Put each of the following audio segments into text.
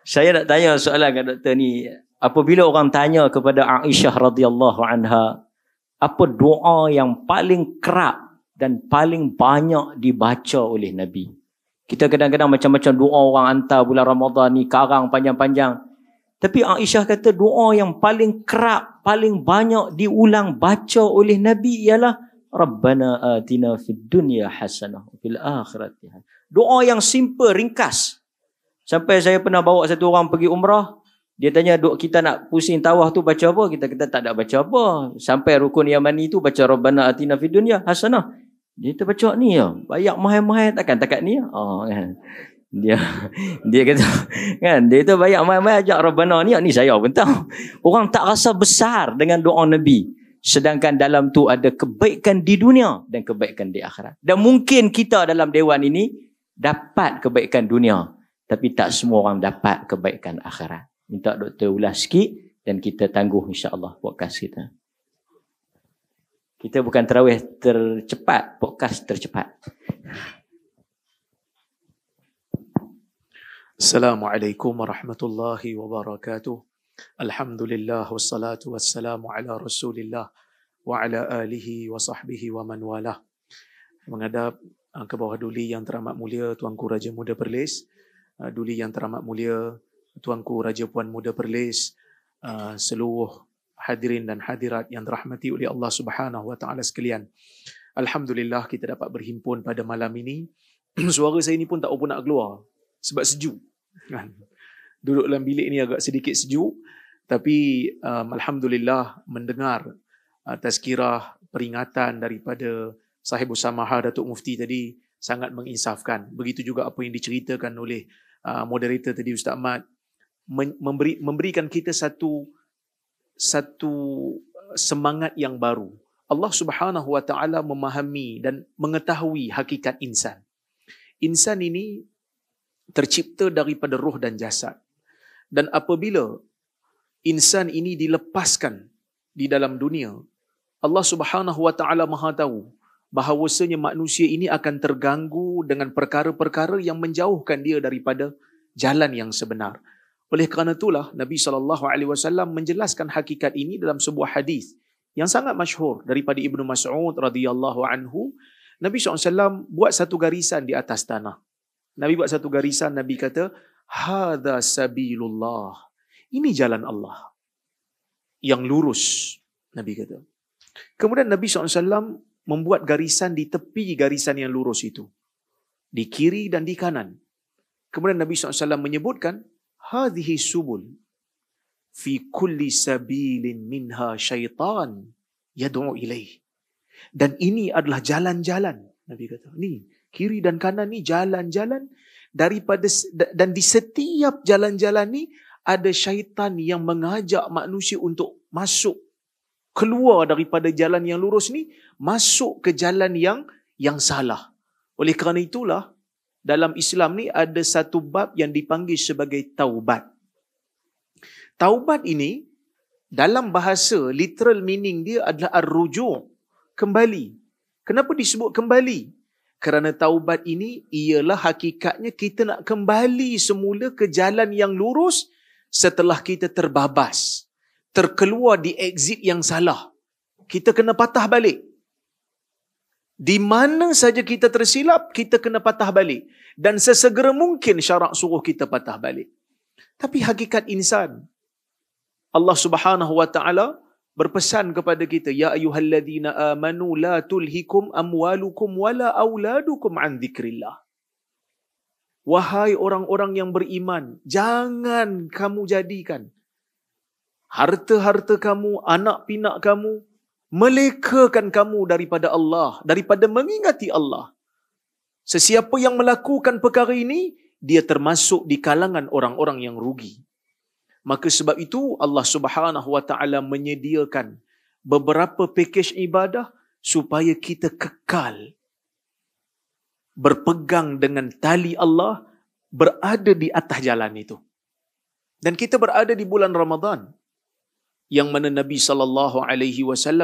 Saya nak tanya soalan kat doktor ni. Apabila orang tanya kepada Aisyah radhiyallahu anha, apa doa yang paling kerap dan paling banyak dibaca oleh Nabi? Kita kadang-kadang macam-macam doa orang hantar bulan Ramadan ni, karang panjang-panjang. Tapi Aisyah kata doa yang paling kerap, paling banyak diulang baca oleh Nabi ialah Rabbana atina fid dunya hasanah fil akhirati. Doa yang simple, ringkas. Sampai saya pernah bawa satu orang pergi umrah, dia tanya, duk kita nak pusing tawaf tu baca apa? Kita kata tak ada baca apa. Sampai rukun Yamani tu baca Rabbana atina fid dunya hasanah. Dia terbaca ni ya. Banyak mahal-mahal takkan takat ni ya. Oh kan. Dia kata kan, dia tu banyak mahal-mahal ajak Rabbana ni saya pun tahu. Orang tak rasa besar dengan doa Nabi. Sedangkan dalam tu ada kebaikan di dunia dan kebaikan di akhirat. Dan mungkin kita dalam dewan ini dapat kebaikan dunia, tapi tak semua orang dapat kebaikan akhirat. Minta doktor ulas sikit dan kita tangguh insya-Allah podcast kita. Kita bukan tarawih tercepat, podcast tercepat. Assalamualaikum warahmatullahi wabarakatuh. Alhamdulillah wassalatu wassalamu ala Rasulillah wa ala alihi wa sahbihi wa man walah. Menghadap ke bawah duli yang teramat mulia Tuanku Raja Muda Perlis, duli yang teramat mulia Tuanku Raja Puan Muda Perlis, seluruh hadirin dan hadirat yang dirahmati oleh Allah Subhanahu wa taala sekalian. Alhamdulillah kita dapat berhimpun pada malam ini. Suara saya ni pun tak apa nak keluar sebab sejuk. Kan? Duduk dalam bilik ni agak sedikit sejuk, tapi alhamdulillah mendengar tazkirah peringatan daripada Sahibus Samaha Datuk Mufti tadi sangat menginsafkan. Begitu juga apa yang diceritakan oleh moderator tadi Ustaz Ahmad, memberikan kita satu semangat yang baru. Allah Subhanahu wa taala memahami dan mengetahui hakikat insan. Insan ini tercipta daripada roh dan jasad. Dan apabila insan ini dilepaskan di dalam dunia, Allah Subhanahu wa taala Maha tahu bahawasanya manusia ini akan terganggu dengan perkara-perkara yang menjauhkan dia daripada jalan yang sebenar. Oleh kerana itulah Nabi SAW menjelaskan hakikat ini dalam sebuah hadis yang sangat masyhur daripada Ibnu Mas'ud radhiyallahu anhu. Nabi SAW buat satu garisan di atas tanah. Nabi buat satu garisan, Nabi kata, hadza sabilullah. Ini jalan Allah yang lurus, Nabi kata. Kemudian Nabi SAW membuat garisan di tepi garisan yang lurus itu, di kiri dan di kanan. Kemudian Nabi SAW menyebutkan, hadhihi subul fi kulli sabilin minha syaitan yad'u ilaih. Dan ini adalah jalan-jalan, Nabi kata. Ni kiri dan kanan ni jalan-jalan daripada, dan di setiap jalan-jalan ni ada syaitan yang mengajak manusia untuk masuk, keluar daripada jalan yang lurus ni, masuk ke jalan yang salah. Oleh kerana itulah dalam Islam ni ada satu bab yang dipanggil sebagai taubat. Taubat ini dalam bahasa literal meaning dia adalah ar-ruju', kembali. Kenapa disebut kembali? Kerana taubat ini ialah hakikatnya kita nak kembali semula ke jalan yang lurus setelah kita terbabas, terkeluar di exit yang salah. Kita kena patah balik. Di mana saja kita tersilap, kita kena patah balik. Dan sesegera mungkin syarak suruh kita patah balik. Tapi hakikat insan, Allah Subhanahu wa taala berpesan kepada kita, ya ayyuhalladzina amanu la tulhikum amwalukum wala auladukum an dzikrillah. Wahai orang-orang yang beriman, jangan kamu jadikan harta-harta kamu, anak pinak kamu melekakan kamu daripada Allah, daripada mengingati Allah. Sesiapa yang melakukan perkara ini, dia termasuk di kalangan orang-orang yang rugi. Maka sebab itu Allah Subhanahu wa taala menyediakan beberapa pakej ibadah supaya kita kekal berpegang dengan tali Allah, berada di atas jalan itu. Dan kita berada di bulan Ramadan yang mana Nabi SAW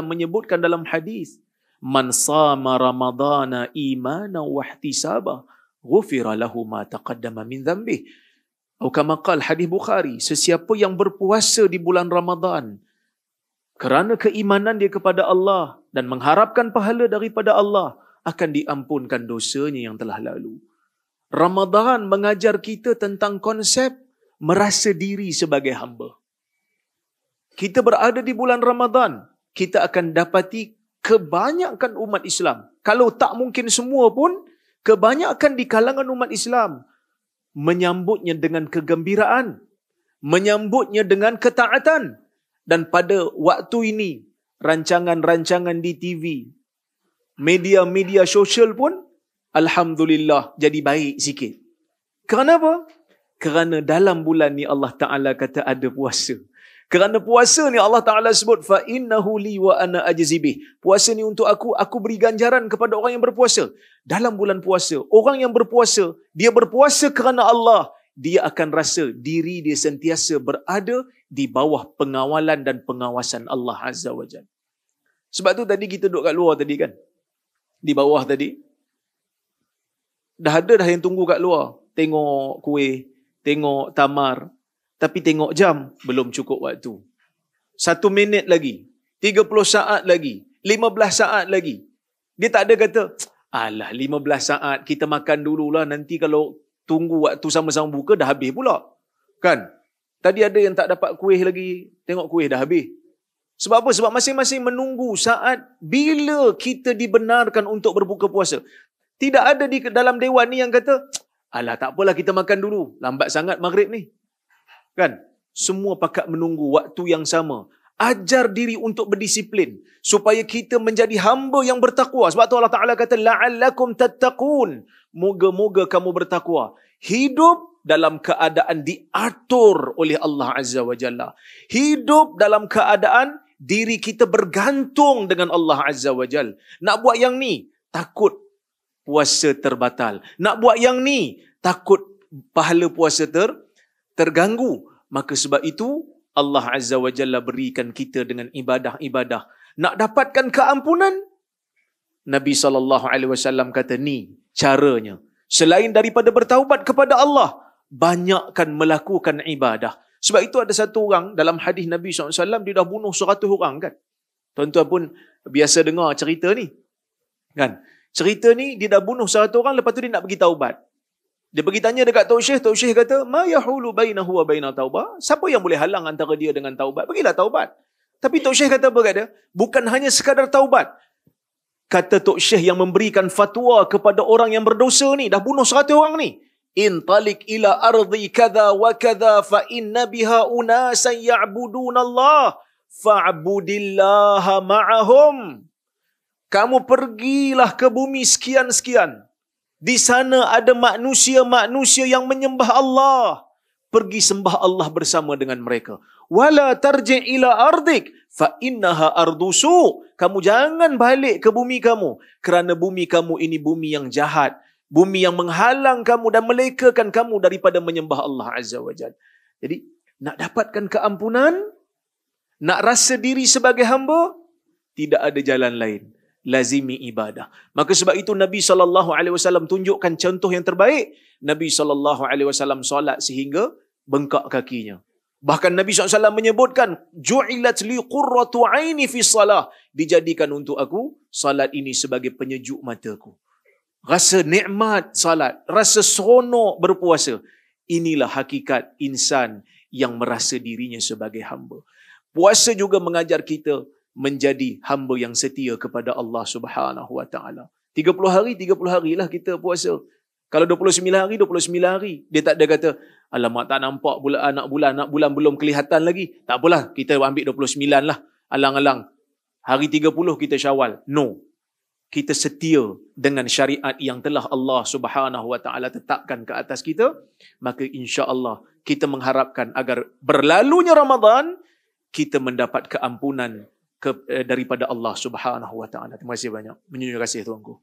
menyebutkan dalam hadis, man sama ramadana imanan wa ihtisaba ghufira lahu ma taqaddama min dhanbih. Atau kama qala hadis Bukhari, sesiapa yang berpuasa di bulan Ramadan kerana keimanan dia kepada Allah dan mengharapkan pahala daripada Allah, akan diampunkan dosanya yang telah lalu. Ramadan mengajar kita tentang konsep merasa diri sebagai hamba. Kita berada di bulan Ramadan, kita akan dapati kebanyakan umat Islam, kalau tak mungkin semua pun, kebanyakan di kalangan umat Islam menyambutnya dengan kegembiraan, menyambutnya dengan ketaatan. Dan pada waktu ini, rancangan-rancangan di TV, media-media sosial pun, alhamdulillah, jadi baik sikit. Kenapa? Kerana dalam bulan ni Allah Ta'ala kata ada puasa. Kerana puasa ni Allah Ta'ala sebut, فَإِنَّهُ لِي وَأَنَا أَجْزِبِهِ. Puasa ni untuk aku beri ganjaran kepada orang yang berpuasa. Dalam bulan puasa, orang yang berpuasa, dia berpuasa kerana Allah, dia akan rasa diri dia sentiasa berada di bawah pengawalan dan pengawasan Allah Azza wa Jalla. Sebab tu tadi kita duduk kat luar tadi kan, di bawah tadi, dah yang tunggu kat luar, tengok kuih, tengok tamar, tapi tengok jam, belum cukup waktu. 1 minit lagi, 30 saat lagi, 15 saat lagi. Dia tak ada kata, alah 15 saat kita makan dululah, nanti kalau tunggu waktu sama-sama buka dah habis pula. Kan? Tadi ada yang tak dapat kuih lagi, tengok kuih dah habis. Sebab apa? Sebab masing-masing menunggu saat bila kita dibenarkan untuk berbuka puasa. Tidak ada di dalam dewan ni yang kata, alah tak apalah kita makan dulu, lambat sangat maghrib ni. Kan? Semua pakat menunggu waktu yang sama. Ajar diri untuk berdisiplin supaya kita menjadi hamba yang bertakwa. Sebab tu Allah Ta'ala kata, la'allakum tattaqun. Moga-moga kamu bertakwa. Hidup dalam keadaan diatur oleh Allah Azza wa Jalla. Hidup dalam keadaan diri kita bergantung dengan Allah Azza wa Jalla. Nak buat yang ni, takut puasa terbatal. Nak buat yang ni, takut pahala puasa terganggu. Maka sebab itu, Allah Azza wa Jalla berikan kita dengan ibadah-ibadah. Nak dapatkan keampunan, Nabi SAW kata ni caranya. Selain daripada bertaubat kepada Allah, banyakkan melakukan ibadah. Sebab itu ada satu orang dalam hadis Nabi SAW, dia dah bunuh 100 orang kan. Tuan-tuan pun biasa dengar cerita ni. Kan? Cerita ni dia dah bunuh 100 orang, lepas tu dia nak pergi taubat. Dia pergi tanya dekat Tok Syekh kata, ma yahulu bainahu wa baina taubah? Siapa yang boleh halang antara dia dengan taubat? Pergilah taubat. Tapi Tok Syekh kata apa kata? Bukan hanya sekadar taubat. Kata Tok Syekh yang memberikan fatwa kepada orang yang berdosa ni, dah bunuh 100 orang ni. Intalik ila ardi kadha wa kadha fa inna biha unasan ya'budun Allah fa'budillaha ma'ahum. Kamu pergilah ke bumi sekian-sekian. Di sana ada manusia-manusia yang menyembah Allah. Pergi sembah Allah bersama dengan mereka. Wala tarji' ila ardik fa innaha ardusu. Kamu jangan balik ke bumi kamu, kerana bumi kamu ini bumi yang jahat, bumi yang menghalang kamu dan melekakan kamu daripada menyembah Allah Azza wa Jalla. Jadi, nak dapatkan keampunan, nak rasa diri sebagai hamba, tidak ada jalan lain. Lazimi ibadah. Maka sebab itu Nabi SAW tunjukkan contoh yang terbaik. Nabi SAW solat sehingga bengkak kakinya. Bahkan Nabi SAW menyebutkan, ju'ilat li qurratu aini fi salah. Dijadikan untuk aku salat ini sebagai penyejuk mataku. Rasa nikmat salat, rasa seronok berpuasa. Inilah hakikat insan yang merasa dirinya sebagai hamba. Puasa juga mengajar kita menjadi hamba yang setia kepada Allah Subhanahu wa taala. 30 hari lah kita puasa. Kalau 29 hari, 29 hari. Dia tak ada kata, alamak tak nampak anak bulan belum kelihatan lagi. Tak apalah, kita ambil 29 lah. Alang-alang. Hari 30 kita Syawal. No. Kita setia dengan syariat yang telah Allah Subhanahu wa taala tetapkan ke atas kita, maka insya-Allah kita mengharapkan agar berlalunya Ramadan kita mendapat keampunan daripada Allah Subhanahu wa taala. Terima kasih banyak. Terima kasih tuanku.